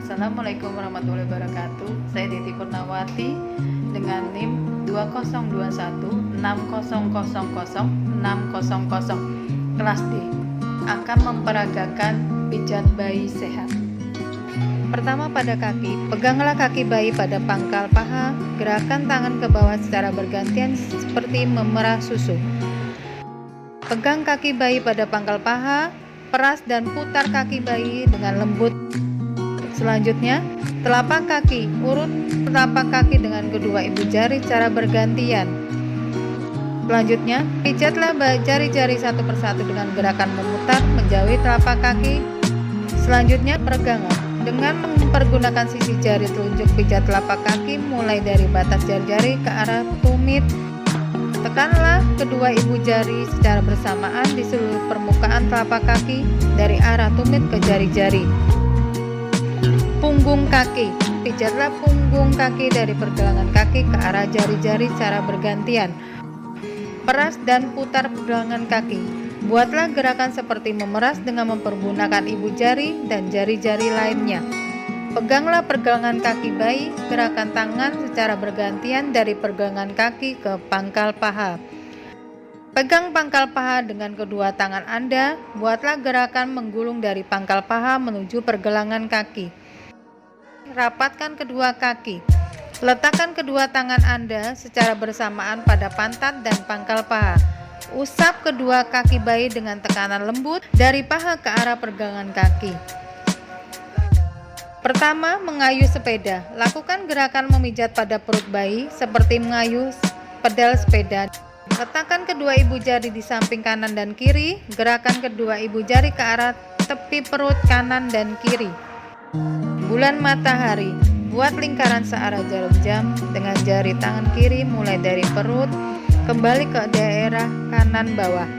Assalamualaikum warahmatullahi wabarakatuh. Saya Titi Purnawati dengan NIM 202160006000 kelas D akan memperagakan pijat bayi sehat. Pertama, pada kaki, peganglah kaki bayi pada pangkal paha, gerakan tangan ke bawah secara bergantian seperti memerah susu. Pegang kaki bayi pada pangkal paha, peras dan putar kaki bayi dengan lembut. Selanjutnya, telapak kaki, urut telapak kaki dengan kedua ibu jari secara bergantian. Selanjutnya, pijatlah jari-jari satu persatu dengan gerakan memutar menjauhi telapak kaki. Selanjutnya, peregangan. Dengan mempergunakan sisi jari telunjuk pijat telapak kaki mulai dari batas jari-jari ke arah tumit. Tekanlah kedua ibu jari secara bersamaan di seluruh permukaan telapak kaki dari arah tumit ke jari-jari. Punggung kaki, pijatlah punggung kaki dari pergelangan kaki ke arah jari-jari secara bergantian. Peras dan putar pergelangan kaki. Buatlah gerakan seperti memeras dengan mempergunakan ibu jari dan jari-jari lainnya. Peganglah pergelangan kaki bayi, gerakan tangan secara bergantian dari pergelangan kaki ke pangkal paha. Pegang pangkal paha dengan kedua tangan Anda, buatlah gerakan menggulung dari pangkal paha menuju pergelangan kaki. Rapatkan kedua kaki. Letakkan kedua tangan Anda secara bersamaan pada pantat dan pangkal paha. Usap kedua kaki bayi dengan tekanan lembut dari paha ke arah pergelangan kaki. Pertama, mengayuh sepeda. Lakukan gerakan memijat pada perut bayi seperti mengayuh pedal sepeda. Letakkan kedua ibu jari di samping kanan dan kiri. Gerakan kedua ibu jari ke arah tepi perut kanan dan kiri. Bulan matahari. Buat lingkaran searah jarum jam dengan jari tangan kiri mulai dari perut kembali ke daerah kanan bawah.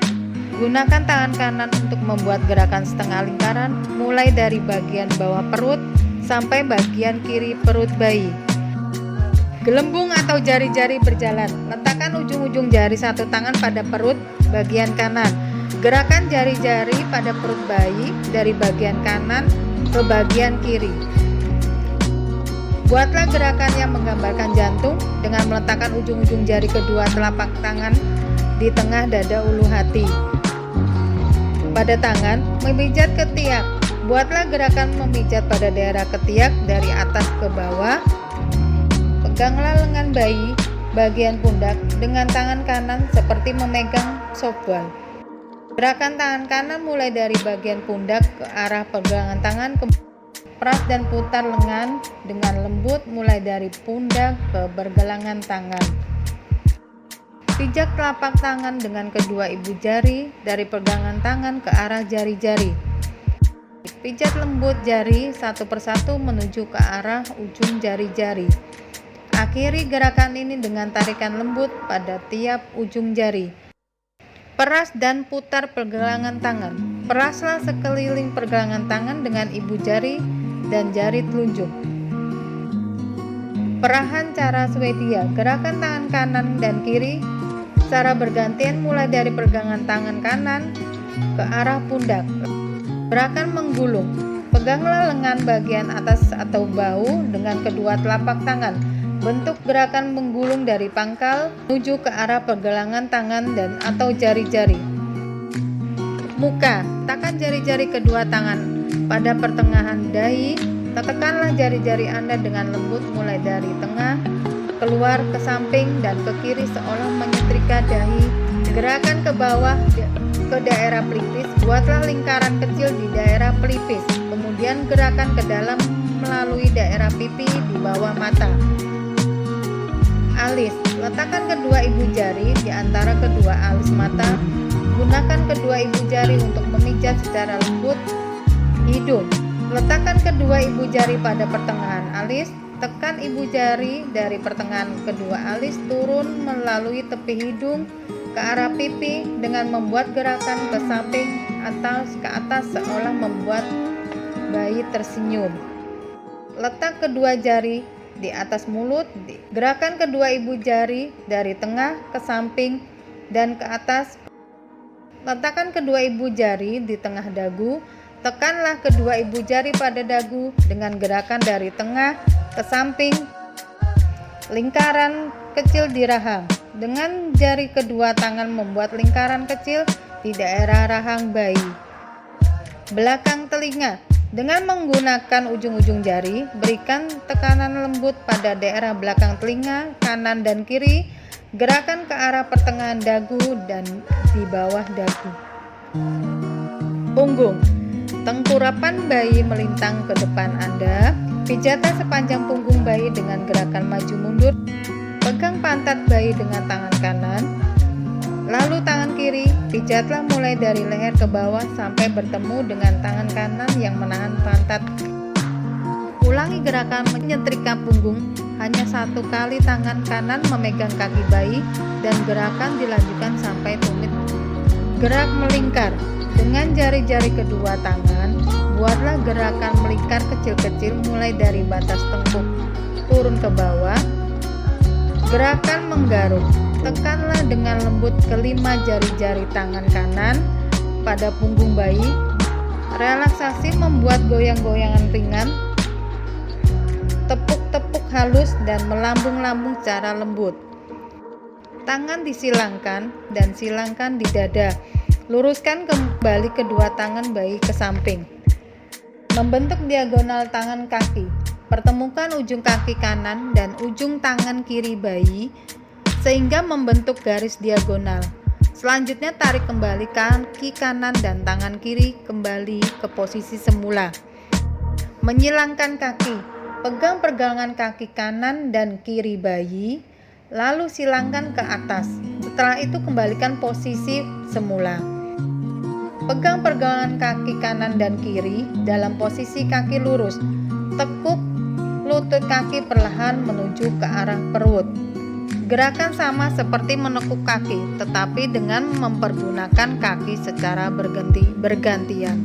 Gunakan tangan kanan untuk membuat gerakan setengah lingkaran mulai dari bagian bawah perut sampai bagian kiri perut bayi. Gelembung atau jari-jari berjalan. Letakkan ujung-ujung jari satu tangan pada perut bagian kanan. Gerakan jari-jari pada perut bayi dari bagian kanan ke bagian kiri. Buatlah gerakan yang menggambarkan jantung dengan meletakkan ujung-ujung jari kedua telapak tangan di tengah dada ulu hati. Pada tangan, memijat ketiak. Buatlah gerakan memijat pada daerah ketiak dari atas ke bawah. Peganglah lengan bayi bagian pundak dengan tangan kanan seperti memegang softball. Gerakan tangan kanan mulai dari bagian pundak ke arah pergelangan tangan ke peras dan putar lengan dengan lembut mulai dari pundak ke pergelangan tangan. Pijat telapak tangan dengan kedua ibu jari dari pergelangan tangan ke arah jari-jari. Pijat lembut jari satu persatu menuju ke arah ujung jari-jari. Akhiri gerakan ini dengan tarikan lembut pada tiap ujung jari. Peras dan putar pergelangan tangan. Peraslah sekeliling pergelangan tangan dengan ibu jari dan jari telunjuk. Perahan cara Swedia. Gerakan tangan kanan dan kiri secara bergantian mulai dari pergelangan tangan kanan ke arah pundak. Gerakan menggulung. Peganglah lengan bagian atas atau bahu dengan kedua telapak tangan. Bentuk gerakan menggulung dari pangkal menuju ke arah pergelangan tangan dan atau jari-jari. Muka. Tekan jari-jari kedua tangan pada pertengahan dahi. Tekanlah jari-jari Anda dengan lembut mulai dari tengah, keluar ke samping dan ke kiri seolah menyetrika dahi. Gerakan ke bawah ke daerah pelipis. Buatlah lingkaran kecil di daerah pelipis. Kemudian gerakan ke dalam melalui daerah pipi di bawah mata. Alis. Letakkan kedua ibu jari di antara kedua alis mata. Gunakan kedua ibu jari untuk memijat secara lembut hidung. Letakkan kedua ibu jari pada pertengahan alis. Tekan ibu jari dari pertengahan kedua alis turun melalui tepi hidung ke arah pipi dengan membuat gerakan ke samping atau ke atas seolah membuat bayi tersenyum. Letak kedua jari di atas mulut. Gerakan kedua ibu jari dari tengah ke samping dan ke atas. Letakkan kedua ibu jari di tengah dagu. Tekanlah kedua ibu jari pada dagu dengan gerakan dari tengah ke samping, lingkaran kecil di rahang. Dengan jari kedua tangan membuat lingkaran kecil di daerah rahang bayi. Belakang telinga. Dengan menggunakan ujung-ujung jari, berikan tekanan lembut pada daerah belakang telinga kanan dan kiri. Gerakan ke arah pertengahan dagu dan di bawah dagu. Punggung. Tengkurapan bayi melintang ke depan Anda. Pijatlah sepanjang punggung bayi dengan gerakan maju mundur. Pegang pantat bayi dengan tangan kanan. Lalu tangan kiri, pijatlah mulai dari leher ke bawah sampai bertemu dengan tangan kanan yang menahan pantat. Ulangi gerakan menyetrika punggung hanya 1 kali. Tangan kanan memegang kaki bayi dan gerakan dilanjutkan sampai tumit. Gerak melingkar. Dengan jari-jari kedua tangan, buatlah gerakan melingkar kecil-kecil mulai dari batas tengkuk turun ke bawah. Gerakan menggaruk. Tekanlah dengan lembut kelima jari-jari tangan kanan pada punggung bayi. Relaksasi membuat goyang-goyangan ringan. Tepuk-tepuk halus dan melambung-lambung secara lembut. Tangan disilangkan dan silangkan di dada. Luruskan kembali kedua tangan bayi ke samping. Membentuk diagonal tangan kaki. Pertemukan ujung kaki kanan dan ujung tangan kiri bayi sehingga membentuk garis diagonal. Selanjutnya tarik kembali kaki kanan dan tangan kiri kembali ke posisi semula. Menyilangkan kaki. Pegang pergelangan kaki kanan dan kiri bayi, lalu silangkan ke atas. Setelah itu kembalikan posisi semula. Pegang pergelangan kaki kanan dan kiri dalam posisi kaki lurus. Tekuk lutut kaki perlahan menuju ke arah perut. Gerakan sama seperti menekuk kaki, tetapi dengan mempergunakan kaki secara bergantian.